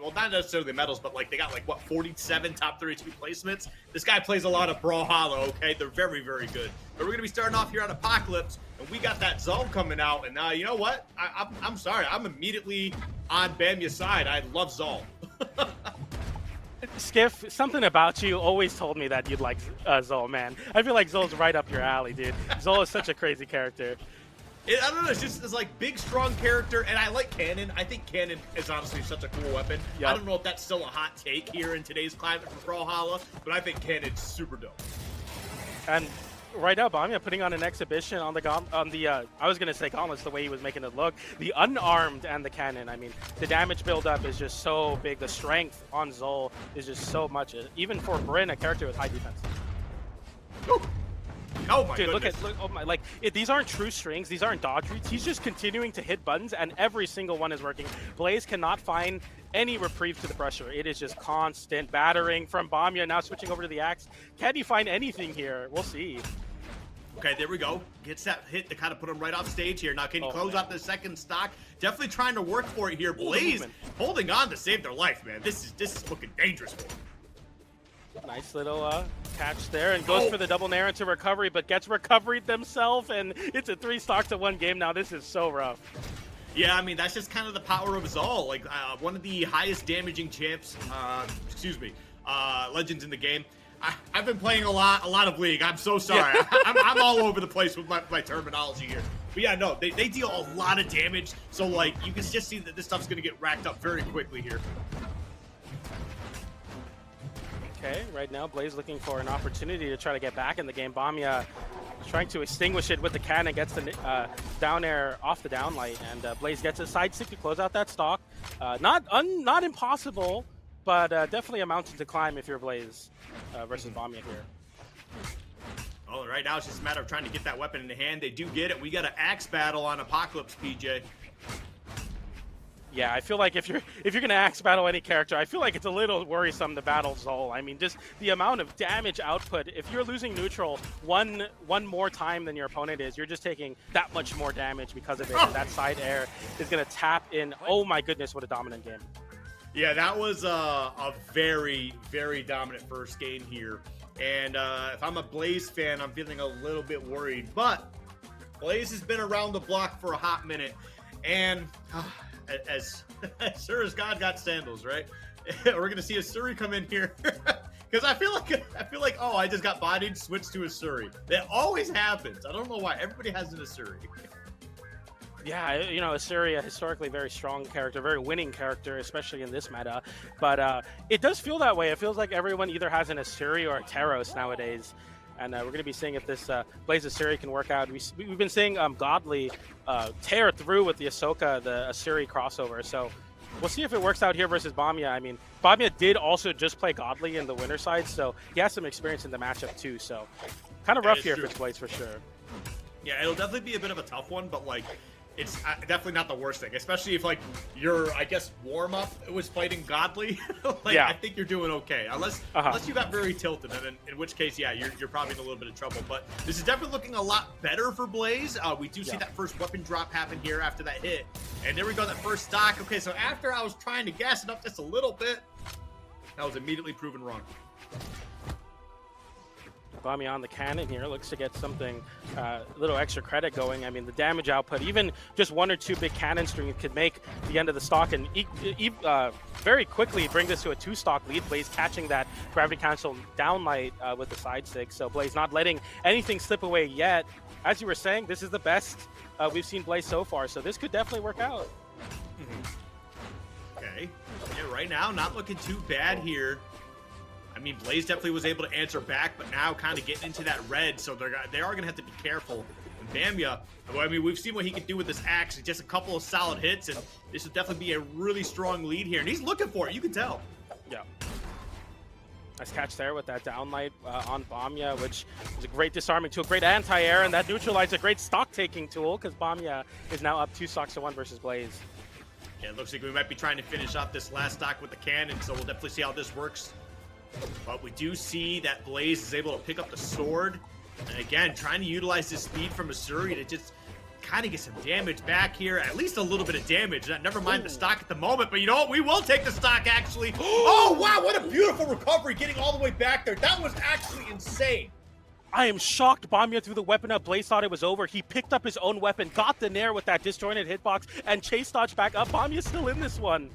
well, not necessarily medals, but like they got like what 47 top 32 placements. This guy plays a lot of Brawlhalla. Okay, they're very, very good. But we're gonna be starting off here on Apocalypse, and we got that zone coming out. And you know what? I'm sorry, I'm immediately on Bamya's side. I love Zol. Skiff, something about you always told me that you'd like Zol, man. I feel like Zol's right up your alley, dude. Zol is such a crazy character. I don't know, it's like big, strong character, and I like Cannon. I think Cannon is honestly such a cool weapon. Yep. I don't know if that's still a hot take here in today's climate for Brawlhalla, but I think Cannon's super dope. And right now, Bamya putting on an exhibition on the I was gonna say gauntlets, the way he was making it look. The unarmed and the cannon. I mean, the damage buildup is just so big. The strength on Zol is just so much. Even for Bryn, a character with high defense. Ooh. Oh my Dude, goodness. look, oh my, like, these aren't true strings, these aren't dodge reads, he's just continuing to hit buttons and every single one is working. Blaze cannot find any reprieve to the pressure. It is just constant battering from Bamya, now switching over to the axe. Can he find anything here? We'll see. Okay, there we go. Gets that hit to kind of put him right off stage here. Now, can he close out the second stock? Definitely trying to work for it here. Blaze holding on to save their life, man. This is looking dangerous for him. Nice little catch there, and goes for the double nair into recovery, but gets recovered themselves, and it's a 3 stock to 1 game now. This is so rough. Yeah, I mean, that's just kind of the power of Zol. Like, one of the highest damaging champs, legends in the game. I've been playing a lot of League. I'm so sorry. Yeah. I'm all over the place with my terminology here. But yeah, no, they deal a lot of damage, so, like, you can just see that this stuff's going to get racked up very quickly here. Okay, right now Blaze looking for an opportunity to try to get back in the game. Bamya trying to extinguish it with the cannon, gets the down air off the downlight, and Blaze gets a side stick to close out that stock. Not impossible, but definitely a mountain to climb if you're Blaze versus Bamya here. Oh, right now it's just a matter of trying to get that weapon in the hand. They do get it. We got an axe battle on Apocalypse, PJ. Yeah, I feel like if you're gonna axe battle any character, I feel like it's a little worrisome to battle Zol. I mean, just the amount of damage output. If you're losing neutral one more time than your opponent is, you're just taking that much more damage because of it. And that side air is gonna tap in. Oh my goodness, what a dominant game! Yeah, that was a very, very dominant first game here. And if I'm a Blaze fan, I'm feeling a little bit worried. But Blaze has been around the block for a hot minute, and as sure as God got sandals, right? We're gonna see a Suri come in here because I feel like oh, I just got bodied, switched to a Suri. That always happens. I don't know why. Everybody has an Asuri. Yeah, you know, Asuri, a historically very strong character, very winning character, especially in this meta. But it does feel that way. It feels like everyone either has an Asuri or a Teros nowadays. And we're going to be seeing if this Blaze Asuri can work out. We've been seeing Godly tear through with the Ahsoka, the Asuri crossover. So we'll see if it works out here versus Bamya. I mean, Bamya did also just play Godly in the winner side, so he has some experience in the matchup too. So kind of rough here for Blaze for sure. Yeah, it'll definitely be a bit of a tough one, but like, it's definitely not the worst thing, especially if like your, I guess, warm-up was fighting Godly. Like, yeah. I think you're doing okay, unless you got very tilted, and in which case, yeah, you're probably in a little bit of trouble. But this is definitely looking a lot better for Blaze. We do see that first weapon drop happen here after that hit, and there we go, that first stock. Okay, so after I was trying to gas it up just a little bit, that was immediately proven wrong. Bamya on the cannon here looks to get something, a little extra credit going. I mean, the damage output, even just 1 or 2 big cannon strings could make the end of the stock and very quickly bring this to a 2-stock lead. Blaze catching that gravity cancel downlight with the side stick. So Blaze not letting anything slip away yet. As you were saying, this is the best we've seen Blaze so far. So this could definitely work out. Okay. Yeah, right now, not looking too bad here. I mean, Blaze definitely was able to answer back, but now kind of getting into that red, so they are going to have to be careful. And Bamya, I mean, we've seen what he can do with this axe. Just a couple of solid hits, and this would definitely be a really strong lead here. And he's looking for it, you can tell. Yeah. Nice catch there with that downlight on Bamya, which is a great disarming tool, great anti-air, and that neutralized a great stock-taking tool, because Bamya is now up 2 stocks to 1 versus Blaze. Yeah, it looks like we might be trying to finish off this last stock with the cannon, so we'll definitely see how this works. But we do see that Blaze is able to pick up the sword. And again, trying to utilize his speed from Asuri to just kind of get some damage back here. At least a little bit of damage. Never mind the stock at the moment, but you know what? We will take the stock, actually. Oh, wow, what a beautiful recovery getting all the way back there. That was actually insane. I am shocked Bamya threw the weapon up. Blaze thought it was over. He picked up his own weapon, got the nair with that disjointed hitbox, and chase dodge back up. Bamya's still in this one.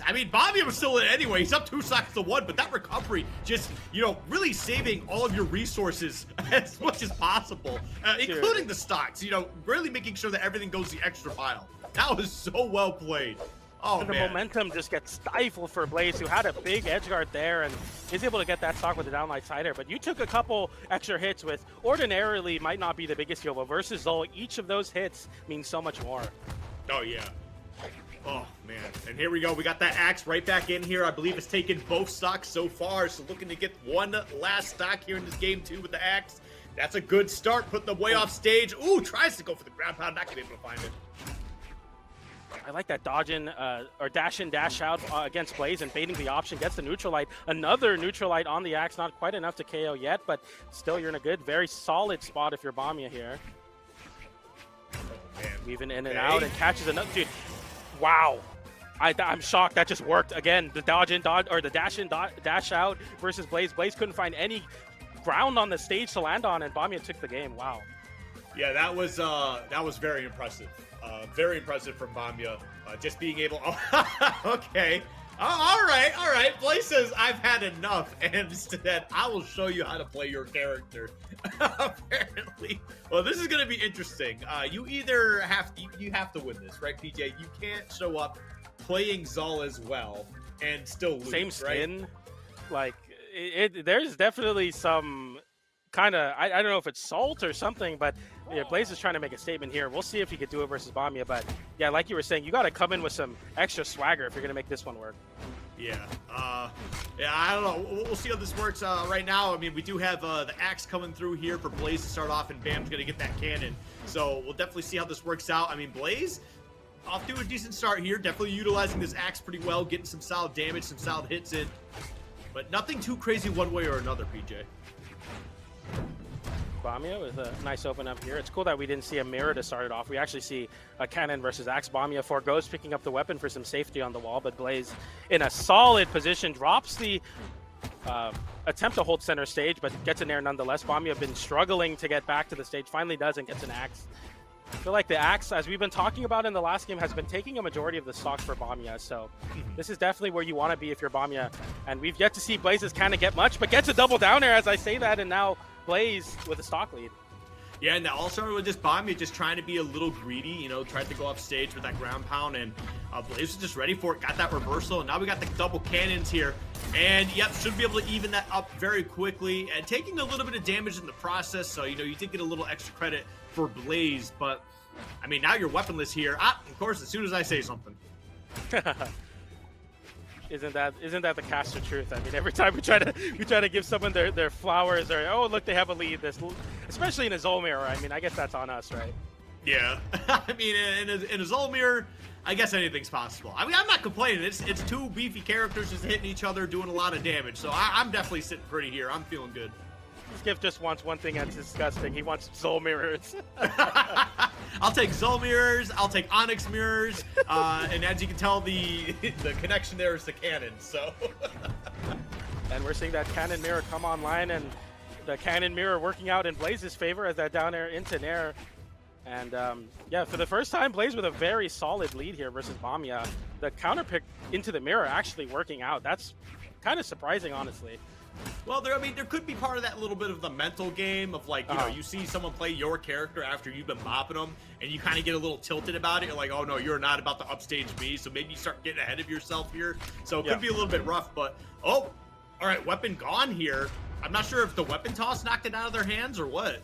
I mean, Bamya was still in anyway. He's up 2 stocks to 1, but that recovery just, you know, really saving all of your resources as much as possible, including the stocks, you know, really making sure that everything goes the extra mile. That was so well played. Oh, and the momentum just gets stifled for Blaze, who had a big edge guard there and is able to get that stock with the downlight sider. But you took a couple extra hits with ordinarily might not be the biggest heal, but versus Zol, each of those hits means so much more. Oh, yeah. Oh, man. And here we go. We got that axe right back in here. I believe it's taken both stocks so far. So looking to get one last stock here in this game, too, with the axe. That's a good start. Putting them way off stage. Ooh, tries to go for the ground pound. Not going to be able to find it. I like that dodge in, or dash in, dash out against Blaze and baiting the option. Gets the neutral light. Another neutral light on the axe. Not quite enough to KO yet, but still you're in a good, very solid spot if you're Bamya here. Oh, man. Weaving in and out and catches another. Dude, wow. I'm shocked that just worked. Again, the dodge in, dodge, or the dash in, dash out versus Blaze. Blaze couldn't find any ground on the stage to land on, and Bamya took the game. Wow. Yeah, that was very impressive. Very impressive from Bamya. Just being able. Oh, okay. All right. Blaze says I've had enough, and instead I will show you how to play your character. Apparently, well, this is going to be interesting. You either have to win this, right, PJ? You can't show up playing Zal as well and still lose. Same skin. Right? Like there's definitely some kind of I don't know if it's salt or something, but yeah, Blaze is trying to make a statement here. We'll see if he could do it versus Bamya, but yeah, like you were saying, you got to come in with some extra swagger if you're gonna make this one work. Yeah, I don't know. We'll see how this works right now. I mean, we do have the axe coming through here for Blaze to start off, and Bam's gonna get that cannon. So we'll definitely see how this works out. I mean, Blaze off to a decent start here, definitely utilizing this axe pretty well, getting some solid damage, some solid hits in, but nothing too crazy one way or another, PJ. Bamya with a nice open up here. It's cool that we didn't see a mirror to start it off. We actually see a cannon versus axe. Bamya forgoes picking up the weapon for some safety on the wall, but Blaze in a solid position drops the attempt to hold center stage, but gets in there nonetheless. Bamya been struggling to get back to the stage, finally does and gets an axe. I feel like the axe, as we've been talking about in the last game, has been taking a majority of the stocks for Bamya, so this is definitely where you want to be if you're Bamya. And we've yet to see Blaze's kind of get much, but gets a double down there as I say that, and now Blaze with a stock lead. Yeah, and that all started with just Bamya just trying to be a little greedy, you know, tried to go off stage with that ground pound, and Blaze was just ready for it, got that reversal, and now we got the double cannons here. And, yep, should be able to even that up very quickly, and taking a little bit of damage in the process, so, you know, you did get a little extra credit for Blaze, but, I mean, now you're weaponless here. Of course, as soon as I say something. Isn't that the caster truth? I mean, every time we try to give someone their flowers, or oh look, they have a lead. This, especially in a Zol mirror. I mean, I guess that's on us, right? Yeah, I mean, in a Zol mirror, I guess anything's possible. I mean, I'm not complaining. It's two beefy characters just hitting each other, doing a lot of damage. So I'm definitely sitting pretty here. I'm feeling good. Skiff just wants one thing that's disgusting. He wants Zol mirrors. I'll take Zol mirrors. I'll take Onyx mirrors. And as you can tell, the connection there is the cannon. So. And we're seeing that cannon mirror come online, and the cannon mirror working out in Blaze's favor as that down air into nair. And yeah, for the first time, Blaze with a very solid lead here versus Bamya. The counter pick into the mirror actually working out. That's kind of surprising, honestly. Well, there could be part of that little bit of the mental game of like, you know, you see someone play your character after you've been mopping them, and you kind of get a little tilted about it. You're like, oh no, you're not about to upstage me, so maybe you start getting ahead of yourself here. So it could be a little bit rough, but oh, all right, weapon gone here. I'm not sure if the weapon toss knocked it out of their hands or what.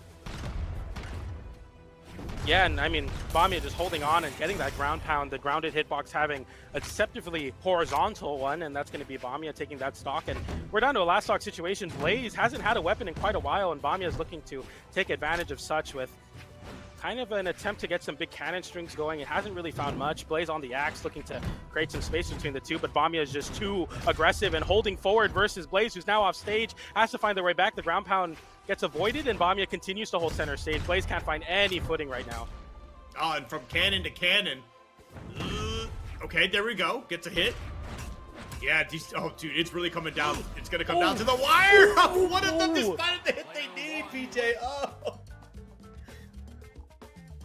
Yeah, and I mean, Bamya just holding on and getting that ground pound, the grounded hitbox having a deceptively horizontal one, and that's going to be Bamya taking that stock. And we're down to a last stock situation. Blaze hasn't had a weapon in quite a while, and Bamya is looking to take advantage of such with kind of an attempt to get some big cannon strings going. It hasn't really found much. Blaze on the axe looking to create some space between the two, but Bamya is just too aggressive and holding forward versus Blaze, who's now off stage, has to find their way back. The ground pound gets avoided, and Bamya continues to hold center stage. Blaze can't find any footing right now. Oh, and from cannon to cannon. Okay, there we go. Gets a hit. Yeah, oh, dude, it's really coming down. It's going to come down to the wire. One of them just found the hit they need, PJ. Oh.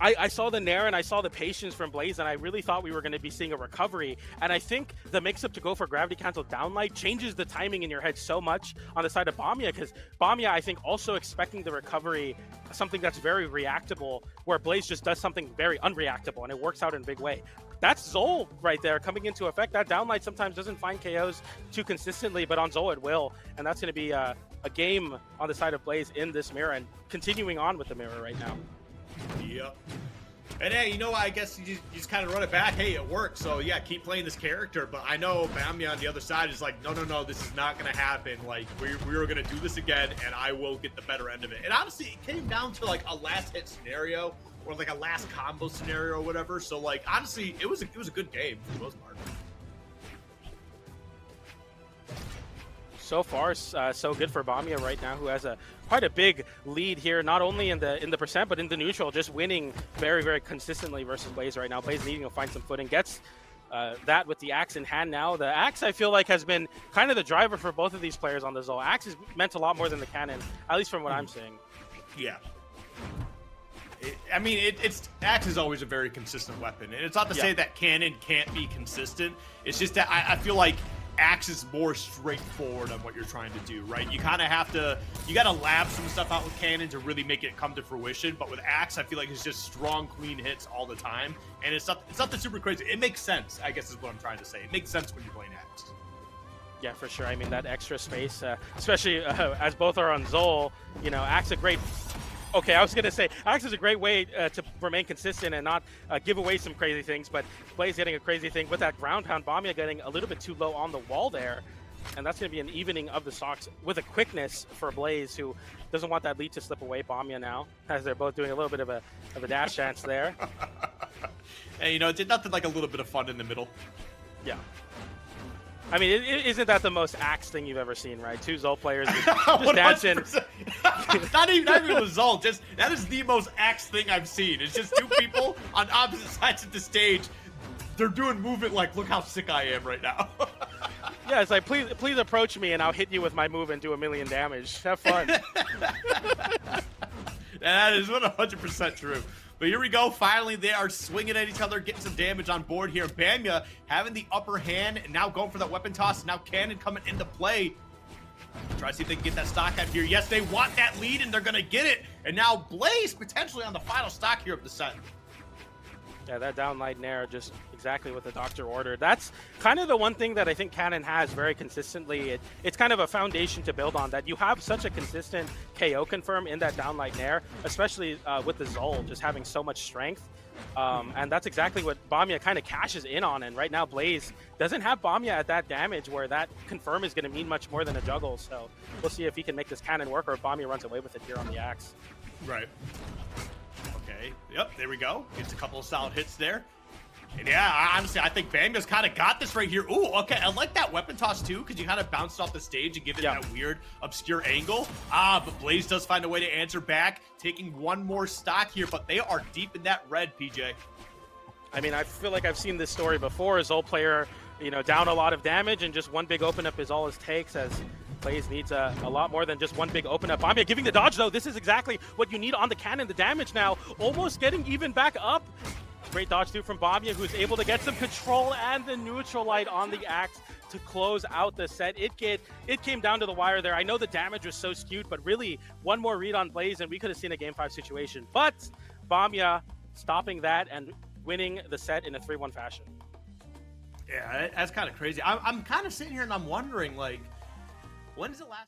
I saw the Nair and I saw the patience from Blaze, and I really thought we were going to be seeing a recovery. And I think the mix-up to go for gravity cancel downlight changes the timing in your head so much on the side of Bamya, because Bamya, I think, also expecting the recovery, something that's very reactable, where Blaze just does something very unreactable, and it works out in a big way. That's Zol right there coming into effect. That downlight sometimes doesn't find KOs too consistently, but on Zol it will. And that's going to be a game on the side of Blaze in this mirror, and continuing on with the mirror right now. Yep. And hey, you know what? I guess you just kind of run it back. Hey, it worked. So yeah, keep playing this character. But I know Bamya on the other side is like, no, this is not going to happen. Like, we were going to do this again, and I will get the better end of it. And honestly, it came down to like a last hit scenario or like a last combo scenario or whatever. So like, honestly, it was a good game for the most part. So far, so good for Bamya right now, who has quite a big lead here, not only in the percent, but in the neutral, just winning very, very consistently versus Blaze right now. Blaze needing to find some footing, gets that with the axe in hand now. The axe, I feel like, has been kind of the driver for both of these players on the Zol. Axe has meant a lot more than the cannon, at least from what I'm seeing. Yeah. It's axe is always a very consistent weapon, and it's not to say that cannon can't be consistent. It's just that I feel like axe is more straightforward on what you're trying to do, right? You kind of have to, you got to lab some stuff out with cannon to really make it come to fruition. But with axe, I feel like it's just strong, clean hits all the time, and it's nothing super crazy. It makes sense, I guess, is what I'm trying to say. It makes sense when you're playing axe. Yeah, for sure. I mean, that extra space, especially as both are on Zol, you know, axe a great. Okay, I was going to say, Axe is a great way to remain consistent and not give away some crazy things, but Blaze getting a crazy thing with that ground pound, Bamya getting a little bit too low on the wall there, and that's going to be an evening of the stocks with a quickness for Blaze, who doesn't want that lead to slip away. Bamya now, as they're both doing a little bit of a dash dance there. And, you know, it did nothing like a little bit of fun in the middle. Yeah. I mean, isn't that the most Axe thing you've ever seen, right? Two Zol players just dancing. not even with Zol, just that is the most Axe thing I've seen. It's just two people on opposite sides of the stage. They're doing movement like, look how sick I am right now. Yeah, it's like, please approach me and I'll hit you with my move and do 1,000,000 damage. Have fun. That is 100% true. But here we go. Finally, they are swinging at each other, getting some damage on board here. Bamya having the upper hand and now going for that weapon toss. Now cannon coming into play. Try to see if they can get that stock out here. Yes, they want that lead, and they're going to get it. And now Blaze potentially on the final stock here of the set. Yeah, that downlight Nair, just exactly what the doctor ordered. That's kind of the one thing that I think Cannon has very consistently. It's kind of a foundation to build on, that you have such a consistent KO confirm in that downlight Nair, especially with the Zol just having so much strength. And that's exactly what Bamya kind of cashes in on. And right now, Blaze doesn't have Bamya at that damage where that confirm is going to mean much more than a juggle. So we'll see if he can make this cannon work, or if Bamya runs away with it here on the axe. Right. Okay. Yep, there we go. Gets a couple of solid hits there. And yeah, honestly, I think Bamya's kind of got this right here. Ooh, okay. I like that weapon toss too, because you kind of bounced off the stage and give it that weird, obscure angle. But Blaze does find a way to answer back, taking one more stock here, but they are deep in that red, PJ. I mean, I feel like I've seen this story before. Zol player, you know, down a lot of damage, and just one big open up is all it takes, as Blaze needs a lot more than just one big open up. Bamya giving the dodge, though. This is exactly what you need on the cannon. The damage now almost getting even back up. Great dodge through from Bamya, who's able to get some control and the neutral light on the axe to close out the set. It came down to the wire there. I know the damage was so skewed, but really one more read on Blaze and we could have seen a Game 5 situation. But Bamya stopping that and winning the set in a 3-1 fashion. Yeah, that's kind of crazy. I'm kind of sitting here and I'm wondering, like, when is it last?